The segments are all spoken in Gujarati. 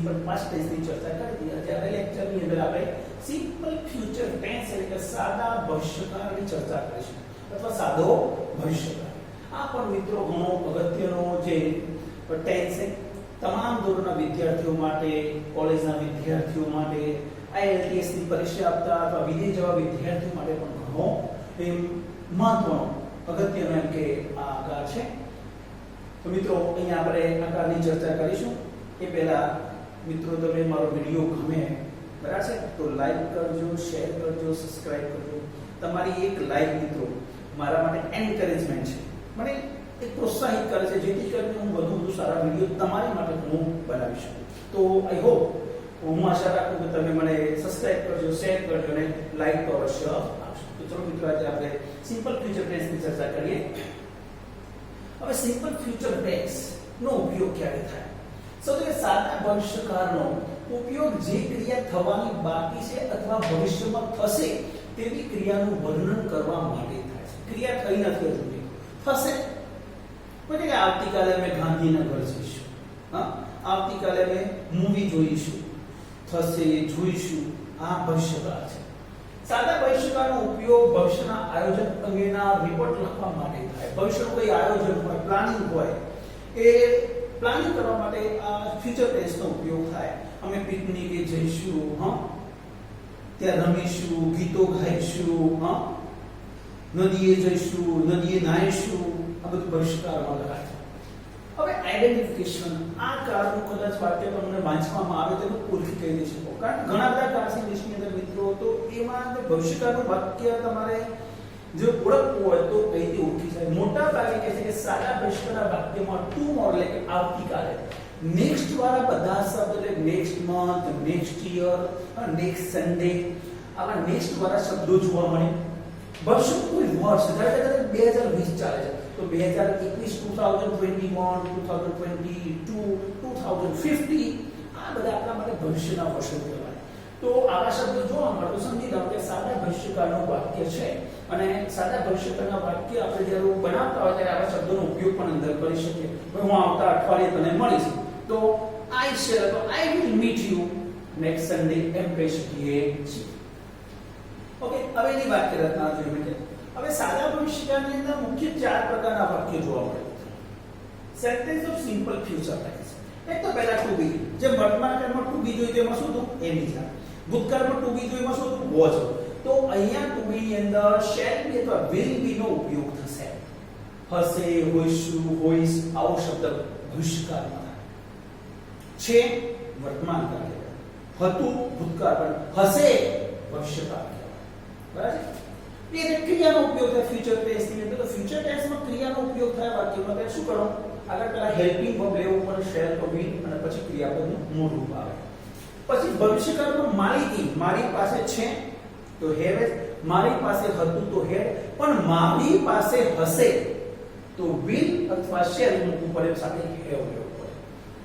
સિમ્પલ પાસ્ટ ટેન્સ ની ચર્ચા કરી હતી. આજે લેક્ચર ની અંદર આપણે સિમ્પલ ફ્યુચર ટેન્સ એટલે કે સાદા ભવિષ્યકાળની ચર્ચા કરીશું અથવા સાદો ભવિષ્યકાળ. આ પણ મિત્રો ઘણો અગત્યનો જે ટેન્સ છે તમામ ધોરણના વિદ્યાર્થીઓ માટે, કોલેજના વિદ્યાર્થીઓ માટે, IELTS ની પરીક્ષા આપતા અથવા વિદેશ જવા વિદ્યાર્થીઓ માટે પણ ઘણો મહત્વનો અગત્યનો એમ કે આ આકાર છે. તો મિત્રો અહીંયા આપણે આકારની ચર્ચા કરીશું. એ પહેલા મિત્રો તમે મારો વિડીયો ગમે બરાબર છે તો લાઈક કરજો, શેર કરજો, સબસ્ક્રાઇબ કરજો. તમારી એક લાઈક મિત્રો મારા માટે એન્કરેજમેન્ટ છે, મને એક પ્રોત્સાહિત કરે છે જેથી કરીને હું વધુ સારા વિડીયો તમારી માટે હું બનાવી શકું. તો આઈ હોપ, હું આશા રાખું કે તમે મને સબસ્ક્રાઇબ કરજો, શેર કરજો અને લાઈક તો અવશ્ય આપશો. તો ચલો મિત્રો આજે આપણે સિમ્પલ ફ્યુચર ટેન્સ ની ચર્ચા કરીએ. હવે સિમ્પલ ફ્યુચર ટેન્સ નો ઉપયોગ ક્યારે થાય? સૌથી સાદા ભવિષ્યકાળનો ઉપયોગ જે ક્રિયા થવાની બાકી છે અથવા ભવિષ્યમાં થશે તેવી ક્રિયાનું વર્ણન કરવા માટે થાય છે. ક્રિયા થઈ નથી હજુ, થશે. એટલે કે આવતીકાલે અમે ગાંધીનગર જઈશું, હા, આવતીકાલે અમે મૂવી જોઈશું, થશે, જોઈશું. આ ભવિષ્યકાળ છે. સાદા ભવિષ્યકાળનો ઉપયોગ ભવિષ્યના આયોજન અંગેના રિપોર્ટ લખવા માટે થાય. ભવિષ્યનું કોઈ આયોજન હોય, પ્લાનિંગ હોય, એ પ્લાનિંગ કરવા માટે આ ફ્યુચર ટેન્સનો ઉપયોગ થાય. અમે પિકનિકે જઈશું, હા, ત્યાં રમીશું, ગીતો ગાઈશું, હા, નદીએ જઈશું, નદીએ નાહીશું. આ બધું ભવિષ્યકાળમાં લખાય છે. હવે આઈડેન્ટિફિકેશન, આ કાળનું કદાચ વાક્ય તમને વાંચવામાં આવે તો ઓળખી કહી દઈ શકો. કારણ ઘણા બધા ક્લાસ ઇંગ્લિશની અંદર મિત્રો તો એમાં ભવિષ્યકાળનું વાક્ય તમારે જો ઓળખવું હોય તો કઈ રીતે ઓળખી જાય. મોટા ભાગે કહે છે કે સાદા ભવિષ્યકાળના વાક્યમાં ટુમોરો એટલે કે આવતીકાલે, નેક્સ્ટ વાળા બધા શબ્દ એટલે next month, next year, next Sunday, આવા નેક્સ્ટ વાળા શબ્દો જોવા મળે. ભવિષ્યનું કોઈ વર્ષ ધારો કે 2020 ચાલે છે તો 2021, 2021, 2022, 2050 આ બધા આપણા માટે ભવિષ્યના વર્ષો કહેવાય. તો આવા શબ્દો જોવા મળે તો સમજી લો કે સાદા ભવિષ્યકાળનું વાક્ય છે. અને સાદા ભવિષ્યકાળના વાક્ય આપણે જ્યારે બનાવતા હોય ત્યારે આવા શબ્દોનો ઉપયોગ પણ અંદર કરી શકીએ. હું આવતા અઠવાડિયે તને મળીશ તો આઈ શેર તો I will meet you next Sunday એમ કહી શકીએ છીએ. ઓકે, હવે એની વાક્ય રચના જોઈએ. હવે સાદા ભવિષ્યકાળની અંદર મુખ્ય 4 પ્રકારના વાક્યો જોવા મળે છે. Sentence of simple future tense. એક તો પહેલા ટુ બી, જે વર્તમાન કાળમાં ટુ બી જોઈ તેમાં શું હતું? એમ બીજા. ભૂતકાળમાં ટુ બી જોઈમાં શું હતું? વોઝ. તો અહીંયા ટુ બી ની અંદર શેલ બી અથવા વિલ બી નો ઉપયોગ થશે. હશે, હોઈશું, હોઈશ આવો શબ્દ ભવિષ્યકાળમાં છે. વર્તમાન કાળ હતું, ભૂતકાળ પણ હશે, ભવિષ્યકાળ. બરાબર છે. એ ક્રિયાનો ઉપયોગ થાય ફ્યુચર ટેન્સ ની અંદર. તો ફ્યુચર ટેન્સમાં ક્રિયાનો ઉપયોગ થાય વાક્યમાં ત્યારે શું કરવાનું? આગળ પેલા હેલ્પિંગ વર્બ લેવું પડે, શેલ તો બી, અને પછી ક્રિયાપદનું મૂળ રૂપ આવે. પછી ભવિષ્યકાળમાં માલિકી, મારી પાસે છે તો હેવ, મારી પાસે હતું તો હેડ, પણ મારી પાસે હશે તો વિલ અથવા શેલ મૂકવું પડે, સાથે હેવ લેવું પડે.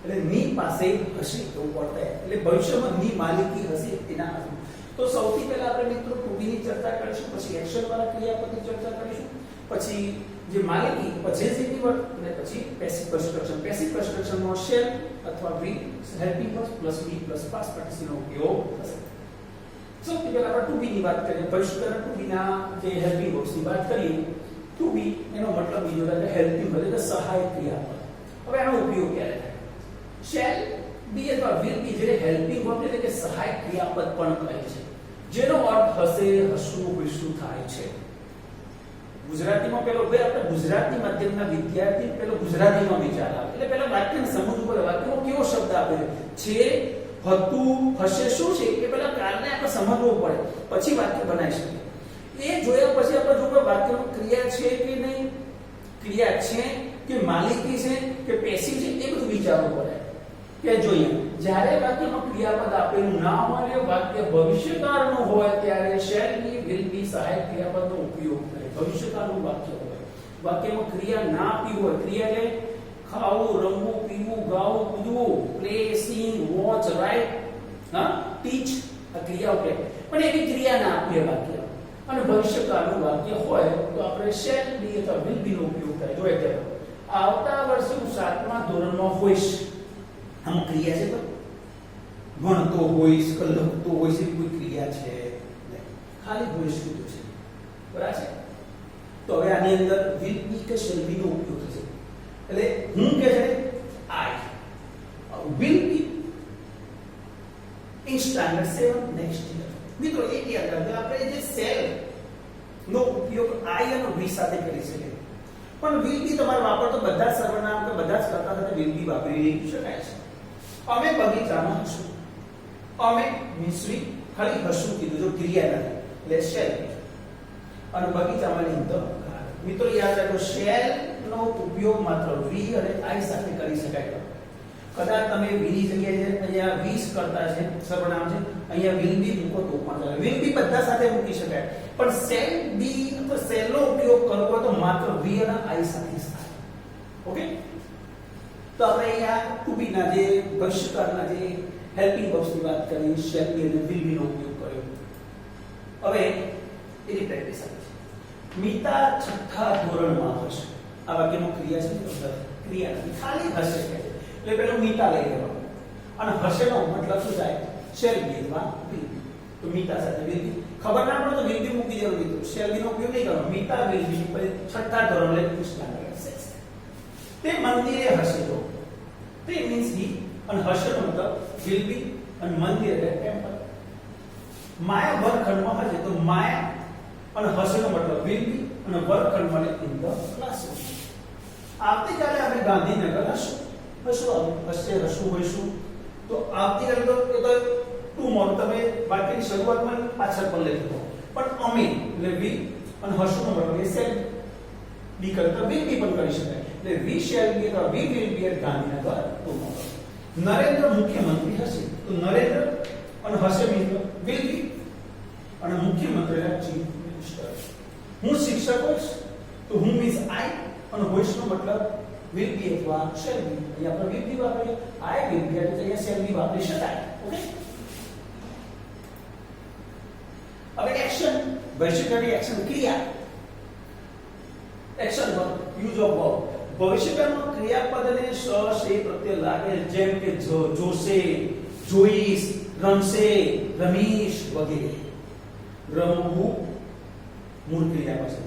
એટલે ની પાસે હશે તો પડે. એટલે ભવિષ્યમાં ની માલિકી હશે એના હશે. તો સૌથી પહેલા આપણે મિત્રો ટુ બી ની ચર્ચા કરીશું, પછી એક્શન વાળા ક્રિયાપદની ચર્ચા કરીશું, પછી જે માલિકી, પોઝેસિવ વર્બ અને પછી પેસિવ કન્સ્ટ્રક્શન. પેસિવ કન્સ્ટ્રક્શનમાં શેલ અથવા will, helping verb plus be plus past participle નો ઉપયોગ થશે. સૌથી પહેલા આપણે ટુ બી ની વાત કરીએ. ભવિષ્યકાળ ટુ બી ના જે હેલ્પિંગ વર્બ્સ ની વાત કરીએ. ટુ બી એનો મતલબ બીજો એટલે હેલ્પિંગ વર્બ એટલે સહાયક ક્રિયાપદ. હવે આનો ઉપયોગ ક્યારે થાય? શેલ બી અથવા વિલ બી જે હેલ્પિંગ વર્બ એટલે કે સહાયક ક્રિયાપદ પણ કહે છે, જેનો અર્થ હશે, હસવું, હોઈશું થાય છે. ગુજરાતીમાં પેલો ભાઈ આપણે ગુજરાતી માધ્યમના વિદ્યાર્થી પેલો ગુજરાતીમાં વિચાર આવે એટલે પેલા વાક્યને સમજવું પડે. વાક્યમાં કેવો શબ્દ આપે છે, હતું, હશે શું છે એ પેલા કારણે આપણે સમજવું પડે, પછી વાક્ય બનાવી શકીએ. એ જોયા પછી આપણે જો વાક્યમાં ક્રિયા છે કે નહીં, ક્રિયા છે કે માલિકી છે કે પેસિવ છે એ બધું વિચારવું પડે. કે જોઈએ જ્યારે વાક્યમાં ક્રિયાપદ આપેલું ના હોય, વાક્ય ભવિષ્યકાળનું હોય ત્યારે શેલ બી, વિલ બી સહાયક ક્રિયાપદનો ઉપયોગ થાય. ભવિષ્યકાળનું વાક્ય હોય, વાક્યમાં ક્રિયા ના આપી હોય, ક્રિયા એટલે ખાવું, રમવું, પીવું, ગાવું, કૂદવું, પ્લે, સિંગ, વોચ, રાઇટ, હા, ટીચ, આ ક્રિયાઓ કે પણ એવી ક્રિયા ના આપીએ વાક્ય અને ભવિષ્યકાળનું વાક્ય હોય તો આપણે શેલ બી અથવા વિલ બી નો ઉપયોગ થાય. જોઈએ કે આવતા વર્ષે હું 7મા ધોરણમાં હોઈશ. આમ ક્રિયા છે તો ભણતો હોઈશ કે લખતો હોઈશ એવી કોઈ ક્રિયા છે નહીં, ખાલી ભોઈશ કીધું છે, બરાબર છે? તો હવે આની અંદર will be કે shall be નો ઉપયોગ થશે, એટલે હું કે છે I will be in standard 7 next year. મિત્રો એક યાદ રાખજો, આપણે જે shall નો ઉપયોગ I અને we સાથે કરી શકીએ, પણ will be તમારે વાપરતો બધા સર્વનામ કે બધા જ કરતા સાથે will be વાપરી શકાય છે. અમે બગીચામાં હશું, અમે મીન્સ we ખાલી હશું કીધું, જો ક્રિયા નથી એટલે shall be, અને બગીચામાં ની અંદર મિત્રો યાદ રાખો shall નો ઉપયોગ માત્ર we અને I સાથે કરી શકાય. કદાચ તમે we ની જગ્યાએ અહીંયા we કરતા છે સર્વનામ છે, અહીંયા will be મૂકો તો પણ ચાલે, will be બધા સાથે મૂકી શકાય, પણ shall be અથવા shall નો ઉપયોગ કરવો તો માત્ર we અને I સાથે જ થાય. ઓકે, તો આપણે અહીંયા to be ના જે ભવિષ્યકાળના જે હેલ્પિંગ વર્બ્સ ની વાત કરી, shall be અને will be નો ઉપયોગ કર્યો. હવે એની પ્રેક્ટિસ આપી છે. મીતા છઠ્ઠા ધોરણમાં હશે, આ વાક્યમાં ક્રિયા છે તો ક્રિયા નથી, ખાલી હશે કે એટલે પેલું મીતા લઈ લેવાનું, અને હશે નો મતલબ શું થાય? shall be અથવા will be. તો મીતા સાથે will be ખબર ના પડે તો will be મૂકી દેવાનું, મિત્રો shall be નો ઉપયોગ નહીં કરવાનો. મીતા will be પછી છઠ્ઠા ધોરણ એટલે સ્ટાન્ડર્ડ 6 તે મંદિરે હશે, તો તે મીન્સ he, અને હશે નો મતલબ will be, અને મંદિર એટલે ટેમ્પલ. માયા વર્ગખંડમાં હશે, તો માયા અને હશે નો મતલબ will be, અને વર્ગખંડમાં એટલે in the classroom. આવતીકાલે આપણે ગાંધીનગર હશું, હશું હોઈશું, તો આવતીકાલે તો એ તો ટુમોરો તમે વાક્યની શરૂઆતમાં પાછળ પણ લખી દો, પણ અમે એટલે we અને હશું નો મતલબ એ shall be કરતા will be પણ કરી શકાય, એટલે we shall be અથવા we will be at Gandhinagar tomorrow. Narendra મુખ્યમંત્રી હશે, તો નરેન્દ્ર અને હશે મિત્ર will be, અને મુખ્યમંત્રી એટલે ચીફ મિનિસ્ટર. હું શિક્ષક હોઈશ, તો હું મીન્સ I, અને હોઈશ નો મતલબ will be અથવા shall be. અહીંયા આપણે will be વાપરીએ, I will be એટલે અહીંયા shall be વાપરી શકાય. ઓકે, હવે એક્શન, ભવિષ્યકાળની એક્શન ક્રિયા, action verb, use of verb. ભવિષ્યકાળમાં ક્રિયાપદને સ શે પ્રત્યય લાગે, જેમ કે જોશે, જોઈશ, રમશે, રમીશ વગેરે. રમવું મૂળ ક્રિયાપદ છે,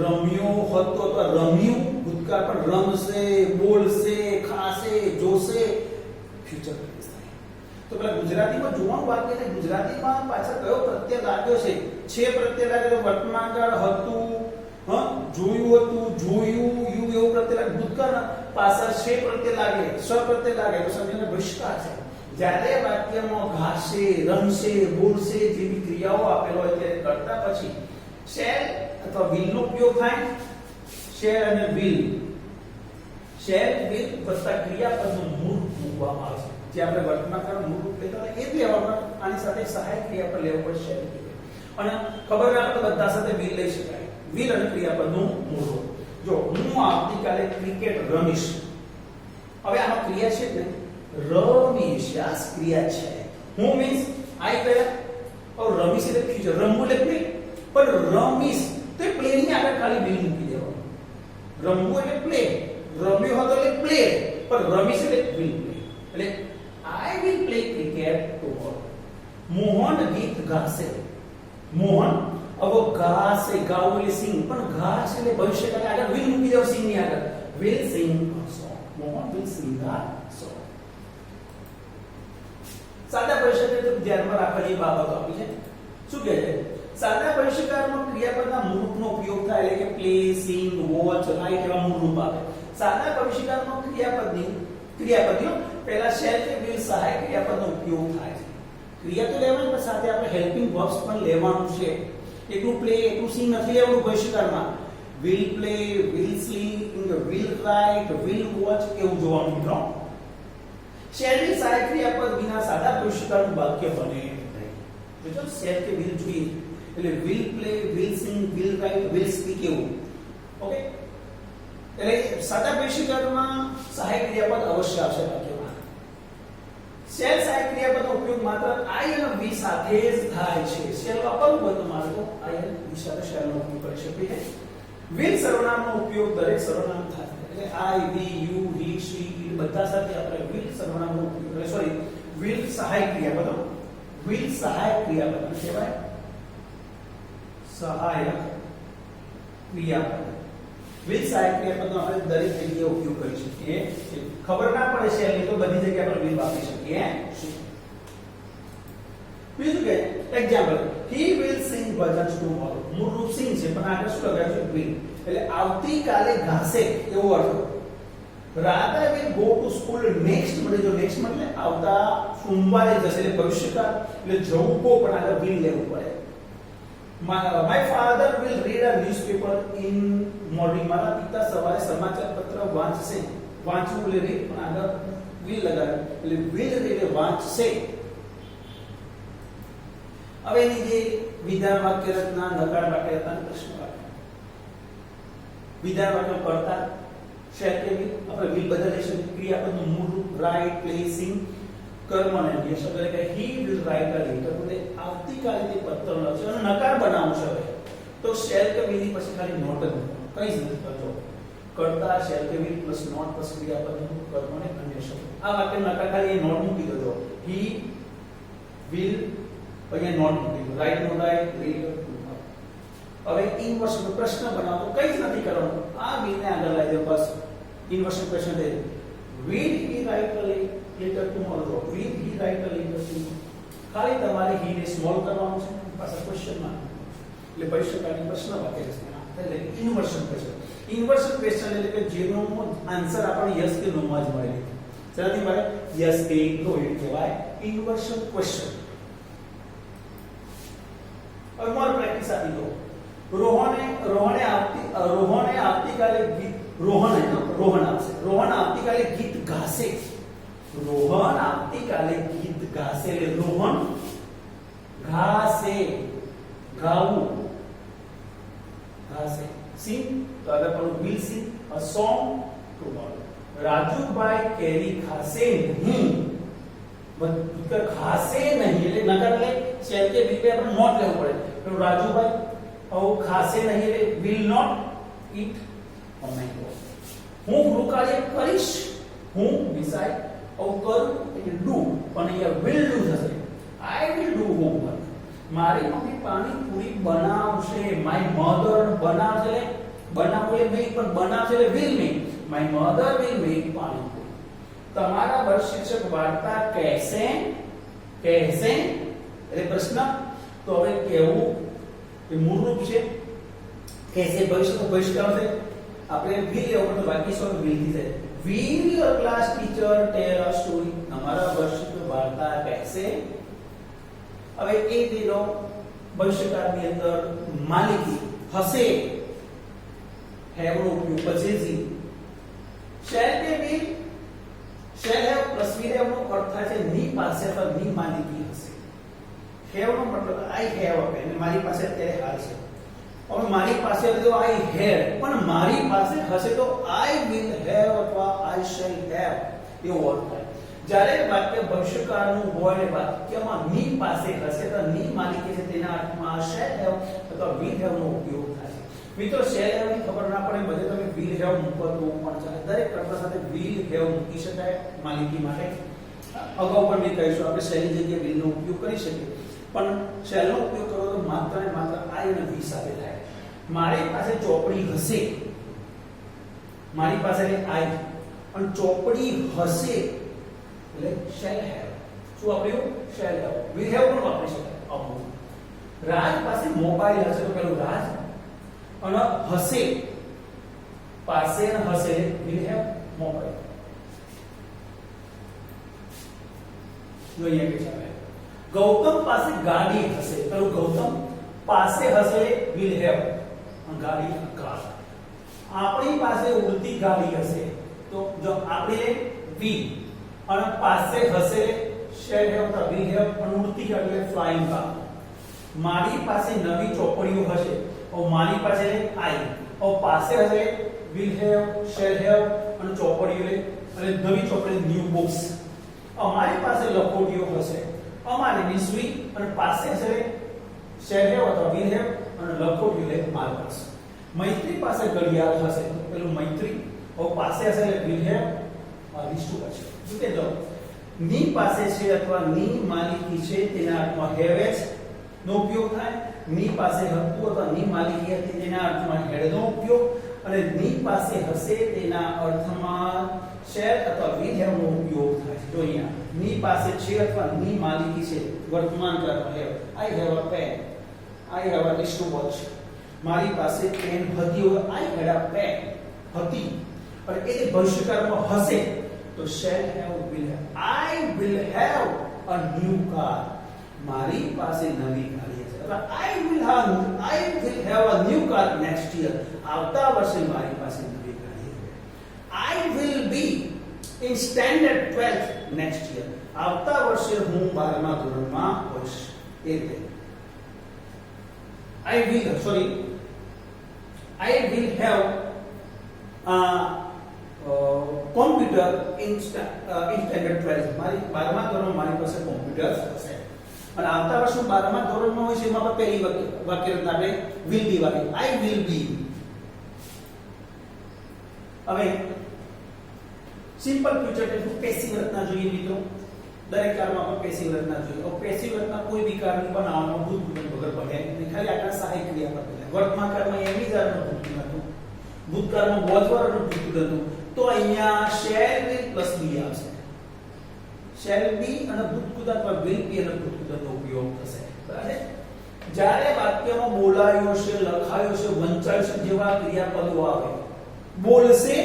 રમ્યો હતો તો રમ્યું ભૂતકાળ, પણ રમશે, બોલશે, ખાશે, જોશે ફ્યુચર ટેન્સ થાય. તો પેલા ગુજરાતીમાં જોવાનું વાક્ય છે, ગુજરાતીમાં પાછળ કયો પ્રત્યય લાગ્યો છે પ્રત્યય લાગે તો વર્તમાન કાળ હતું, જોયું હતું, જોયું, યુ એવું પ્રત્યય લાગે, ભૂતકાળ પાછળ છે પ્રત્યય લાગે, સ પ્રત્યય લાગે તો સમજીને ભવિષ્યકાળ છે. જ્યારે વાક્યમાં ઘાસે, રમશે, બોલશે જેવી ક્રિયાઓ આપેલો હોય ત્યારે કરતા પછી shall અથવા will નો ઉપયોગ થાય. shall અને will, shall will વત્તા ક્રિયાપદનું મૂળ મૂકવામાં આવે છે. જે આપણે વર્તમાન કાળનું મૂળ રૂપ લેતા હતા એ બી આપણે આની સાથે સહાયક ક્રિયાપદ લેવું પડશે, અને ખબર રાખો તો બધા સાથે will લઈ શકાય. will અને ક્રિયાપદનું મૂળ રૂપ. જો હું આવતીકાલે ક્રિકેટ રમીશ, હવે આમાં ક્રિયા છે ને રમીશ, આ ક્રિયા છે. હું મીન્સ I કયા, और રમીશ એટલે ફ્યુચર, રમવું એટલે પ્લે, પણ રમીશ તો એ પ્લે ની આગળ ખાલી will મૂકી દેવાનું. રમવું એટલે પ્લે, રમ્યો હતો એટલે પ્લે, પણ રમીશ એટલે will play, એટલે I will play cricket tomorrow. Mohan ગીત ગાશે, મોહન હવે ગાશે, ગાવું એટલે સિંગ, પણ ગાશે એટલે ભવિષ્યકાળ આગળ will મૂકી દેવાનું, સિંગ ની આગળ will sing a song. Mohan will sing a song. સાદા ભવિષ્યકાળ ધ્યાનમાં રાખવાની બાબતો આપી છે. શું કહે છે? સાદા ભવિષ્યકાળમાં ક્રિયાપદના મૂળરૂપનો ઉપયોગ થાય, એટલે કે પ્લે, સિંગ, વોચ, રાઇટ એવા મૂળરૂપ આપે. સાદા ભવિષ્યકાળમાં ક્રિયાપદનો પહેલા shall કે will સહાયક ક્રિયાપદનો ઉપયોગ થાય છે. ક્રિયા તો લેવાની પણ સાથે આપણે હેલ્પિંગ વર્બ્સ પણ લેવાનું છે. એકલું પ્લે, એકલું સિંગ નથી લેવાનું ભવિષ્યકાળમાં. will play, will sing, will write, will watch એવું જોવાનું મિત્રો. shall will સહાયક ક્રિયાપદ વિના સાદા ભવિષ્યકાળનું વાક્ય બને નહીં. જો shall કે will જોઈએ એટલે will play, will sing, will write, will speak એવું. ઓકે, એટલે સાદા ભવિષ્યકાળમાં સહાયક ક્રિયાપદ અવશ્ય આવશે વાક્યમાં. shall સહાયક ક્રિયાપદનો ઉપયોગ માત્ર I અને we સાથે જ થાય છે. shall વાપરવું હોય તો મારે તો I અને we સાથે shall નો ઉપયોગ કરી શકીએ. will સર્વનામનો ઉપયોગ દરેક સર્વનામ થાય, એટલે I, we, you, he, she બધા સાથે આપણે will સર્વનામનો ઉપયોગ કરીએ. સોરી, will સહાયક ક્રિયાપદો will સહાયક ક્રિયાપદ કહેવાય સહાયક ક્રિયાપદ will સહાયક ક્રિયાપદનો આપણે દરેક જગ્યાએ ઉપયોગ કરી શકીએ છીએ ખબર ના પડે છે એટલે તો બધી જગ્યાએ આપણે will વાપરી શકીએ છીએ બીજું કે example he will sing bhajans tomorrow મૂળ રૂપ sing છે પણ આગળ શું લગાવ્યું છે will એટલે આવતીકાલે ગાશે એવો અર્થ Radha will go to school next એટલે જો next એટલે આવતા સોમવારે જશે એટલે ભવિષ્યકાળ એટલે જવું કો પણ આગળ will લેવું પડે my father will read a newspaper in morning મારા પિતા સવારે સમાચાર પત્ર વાંચશે વાંચવું એટલે read પણ આગળ will લગાવ્યું એટલે will read વાંચશે હવે એની જે વિધાન વાક્ય રચના નકાર વાક્ય રચના પ્રશ્ન વાક્ય વિધાન વાક્ય કરતા શેર કેવી આપણે will બદલી શકીએ ક્રિયાપદનું મૂળ રૂપ રાઇટ પ્લે સિંગ કર્મ અને નિયમ એટલે કે he will write a letter એટલે આવતીકાલે તે પત્ર લખશે અને નકાર બનાવવું છે હવે તો શેર કે will ની પછી ખાલી નોટ જ કઈ જ નથી કરતો કરતા શેર કે will પ્લસ નોટ પ્લસ ક્રિયાપદનું કર્મ અને અન્ય શબ્દ આ વાક્ય નકાર ખાલી એ નોટ મૂકી દેજો he will અહીંયા નોટ મૂકી દો રાઈટ નો રાઈટ રીડ હવે ઇન્વર્સ પ્રશ્ન બનાવો તો કઈ જ નથી કરવાનું આ will ને આગળ લઈ દો બસ ઇન્વર્સ ક્વેશ્ચન દે will he write a letter tomorrow will he write a letter tomorrow ખાલી તમારે he ને સ્મોલ કરવાનું છે પાછા ક્વેશ્ચન માં એટલે ભવિષ્યકાળની પ્રશ્ન વાક્ય રચના એટલે ઇન્વર્શન ક્વેશ્ચન એટલે કે જેનો આન્સર આપણને યસ કે નો માં જ મળે જેનાથી મળે યસ કે નો એ કહેવાય ઇન્વર્શન ક્વેશ્ચન और मोर प्रैक्टिस आती दो रोहने આવતીકાલે ગીત રોહન આવતીકાલે ગીત ગાશે રોહન આવતીકાલે ગીત ગાશે એટલે રોહન ગાશે ગાવું ગાશે સિંગ તો આગળ પણ will sing a song tomorrow Rajubhai કેરી ખાશે નહીં उत्तर खासे नहीं એટલે નગર લે શેર કે will पे આપણે નોટ લેવું પડે તો રાજુભાઈ ખાસે નહીં એટલે will not eat a mango હું ગૃહકાર્ય કરીશ હું decide કરું એટલે do પણ અહીંયા will do થશે I will do homework મારી મમ્મી પાણીપુરી બનાવશે my mother બનાવશે બનાવશે નહીં પણ બનાવશે એટલે will નહીં my mother will make panipuri તમારા વર્ષ શિક્ષક વાર્તા કહેશે એટલે પ્રશ્ન તો હવે કેવું એ મૂળ રૂપ છે કહેશે ભવિષ્યકાળ છે આપણે will લેવું તો બાકી શું will થી થાય will your class teacher tell a story તમારા વર્ષ શિક્ષક વાર્તા કહેશે હવે એ દીનો ભવિષ્યકાળની અંદર માલિકી હશે have નો ઉપયોગ possessive shall be will shall have plus will have નો અર્થ થાય છે ની પાસે અથવા ની માલિકી હશે have નો મતલબ I have આપે એટલે મારી પાસે અત્યારે હાલ છે હવે મારી પાસે તો I have પણ મારી પાસે હશે તો I will have અથવા I shall have એવો અર્થ થાય જ્યારે વાક્ય ભવિષ્યકાળનું હોય ને વાક્યમાં ની પાસે હશે તો ની માલિકી છે તેના અર્થમાં shall have અથવા will have નો ઉપયોગ થાય મિત્રો shall have ની ખબર ના પડે બધે તમે will have મૂકો તો પણ ચાલે દરેક કર્તા સાથે will have મૂકી શકાય માલિકી માટે અગાઉ પણ મેં કહીશું આપણે shall ની જગ્યાએ will નો ઉપયોગ કરી શકીએ પણ shall નો ઉપયોગ કરો તો માત્ર ને માત્ર I અને we સાથે થાય મારી પાસે ચોપડી હશે મારી પાસે I પણ ચોપડી હશે એટલે shall have શું વાપર્યું shall have will have પણ વાપરી શકાય અમુક રાજ પાસે મોબાઈલ હશે તો પેલું રાજ અને હશે પાસે ને હશે will have મોબાઈલ જોઈએ કે ચાલે ગૌતમ પાસે ગાડી હશે પેલું ગૌતમ પાસે હશે will have ગાડી કાર આપણી પાસે ઉડતી ગાડી હશે તો જો આપણે we અને પાસે હશે shall have તો will have અને ઉડતી ગાડી એટલે flying car મારી પાસે નવી ચોપડીઓ હશે और मारी पासे I और पासे हसे will have shall have અને ચોપડીઓ લે અને નવી ચોપડી ન્યુ બુક્સ અમારી પાસે લખોટીઓ હશે અમારી નિસ્વી અને પાસે હશે shall have અથવા will have અને લખોટીઓ લે માર્કર્સ મૈત્રી પાસે ઘડિયાળ હશે પેલું મૈત્રી और પાસે હશે will have રિસ્ટુ હશે જોકે જો ની પાસે છે અથવા ની માલિકી છે તેના અર્થમાં હેવેજ નો ઉપયોગ થાય. ની પાસે હતું અથવા ની માલિકી હતી તેના અર્થમાં હેડ નો ઉપયોગ, અને ની પાસે હશે તેના અર્થમાં શેર અથવા વિલ હેવ નો ઉપયોગ થાય. જો અહીંયા ની પાસે છે અથવા ની માલિકી છે વર્તમાન કાળમાં have. I have a pen, I have a wristwatch. મારી પાસે પેન હતી હોય આઈ હેડ અ પેન હતી, અને એ ભવિષ્યકાળમાં હશે તો shall have will have. I will have a new car. મારી પાસે નવી ગાડી છે અથવા I will have a new car next year. આવતા વર્ષે મારી પાસે નવી ગાડી છે. I will be in standard 12th next year. આવતા વર્ષે હું 12મા ધોરણમાં હોઈશ. એ રીતે I will have computer in standard 12. મારી 12મા ધોરણમાં મારી પાસે કોમ્પ્યુટર હશે. અને આવતા વર્ષે 12મા ધોરણમાં હોય છે એમાં પહેલી વાક્ય રચના આપણે will be વાક્ય. I will be. હવે સિમ્પલ ફ્યુચર ટેન્સ પેસિવ રચના જોઈએ મિત્રો. દરેક કાળમાં આપણે પેસિવ રચના જોઈએ. હવે પેસિવ રચના કોઈ બી કાળની બનાવવામાં ભૂતપૂર્વ વગર બને નહીં. ખાલી આટલા સહાયક ક્રિયા પર બને. વર્તમાન કાળમાં એવી જાતનું ભૂતપૂર્વ હતું, ભૂતકાળમાં બોધવરનું ભૂતપૂર્વ હતું, તો અહીંયા શેલ વિલ પ્લસ બી આવશે. શેલ બી અને ભૂતપૂર્વ અથવા વિલ બી અને ભૂતપૂર્વનો ઉપયોગ થશે. બરાબર. જ્યારે વાક્યમાં બોલાયો છે, લખાયો છે, વંચાયો છે જેવા ક્રિયાપદો આવે, બોલશે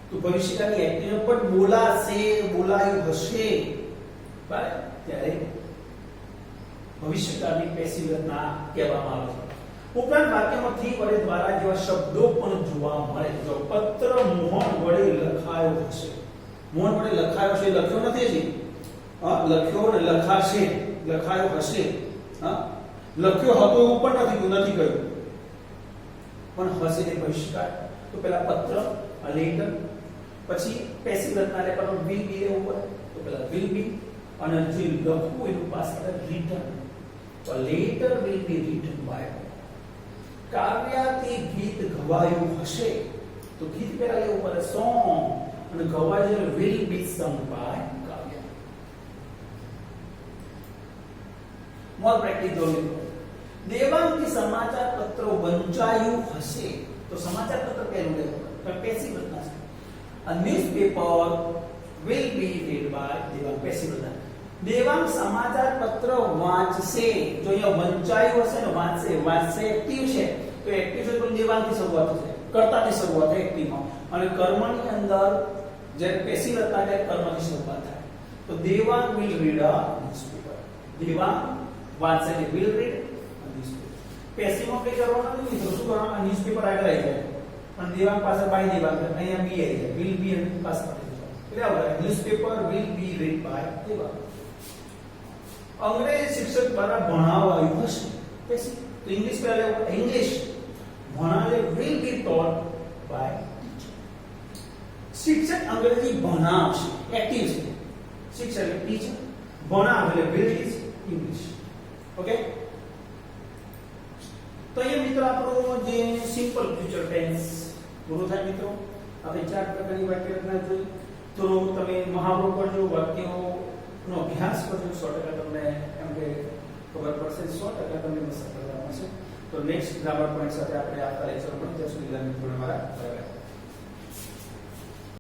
તો ભવિષ્યકાળની એક્ટિવ પણ બોલાશે, બોલાયું હશે, બરાબર, ત્યારે ભવિષ્યકાળની પેસિવ રચના કહેવામાં આવે છે. ઉપરાંત વાક્યમાં થી વડે દ્વારા જેવા શબ્દો પણ જોવા મળે. જો પત્ર મોહન વડે લખાયો હશે. મોહન વડે લખાયો છે, લખ્યો નથી હજી. લખ્યો ને લખાશે, લખાયો હશે. લખ્યો હતો એવું પણ નથી કહ્યું, પણ હશે એ ભવિષ્યકાળ. તો પેલા પત્ર, લેટર, પછી પેસિવ રચના એટલે પણ વિલ બી લેવું પડે. તો પેલા વિલ બી અને જે લખવું એનું પાછળ રિટન. તો letter will be written by. કાવ્યાથી ગીત ગવાયું હશે તો ગીત પેલા લેવું પડે સોંગ, અને ગવાયું વિલ બી સમ બાય કાવ્ય. મોર પ્રેક્ટિસ દો મિત્રો. દેવાંગથી સમાચાર પત્ર વંચાયું હશે તો સમાચાર પત્ર પેલું લેવું પડે. પેસિવ રચના છે. A newspaper will be read by Devang. Passive રચના. દેવાંગ સમાચાર પત્ર વાંચશે. જો અહીંયા વંચાયું હશે ને વાંચશે એક્ટિવ છે તો એક્ટિવ છે તો દેવાંગથી શરૂઆત થશે, કર્તાથી શરૂઆત થાય એક્ટિવમાં. અને કર્મની અંદર જ્યારે પેસિવ રચના એટલે કર્મથી શરૂઆત થાય. તો Devang will read a newspaper. Devang વાંચશે એટલે will read a newspaper. પેસિવમાં કઈ કરવાનું નથી, તો શું કરવાનું? ન્યૂઝપેપર આગળ આવી જાય પણ દેવાંગ પાસે બાય દેવાંગ, અહીંયા બી આવી જાય, will be અને પાસ કરી દો. એટલે આવું newspaper will be read by Devang. અંગ્રેજી શિક્ષક દ્વારા ભણાવાયું હશે. પેસિવ. તો ઇંગ્લિશ પહેલા લેવું. ઇંગ્લિશ ભણાવે will be taught by teacher. શિક્ષક અંગ્રેજી ભણાવશે, એક્ટિવ છે. શિક્ષક એટલે ટીચર, ભણાવે એટલે will teach English. ઓકે. તો અહીંયા મિત્રો આપણો જે સિમ્પલ ફ્યુચર ટેન્સ પૂરો થાય મિત્રો. આપણે 4 પ્રકારની વાક્ય રચના જોઈ. તો તમે મહાવરો કરજો, વાક્યોનો અભ્યાસ કરજો. 100% તમને એમ કે ખબર પડશે, 100% તમને મસ્ત કરવા મળશે. તો નેક્સ્ટ ગ્રામર પોઈન્ટ સાથે આપણે આવતા લેક્ચરમાં ત્યાં સુધી મિત્રો મારા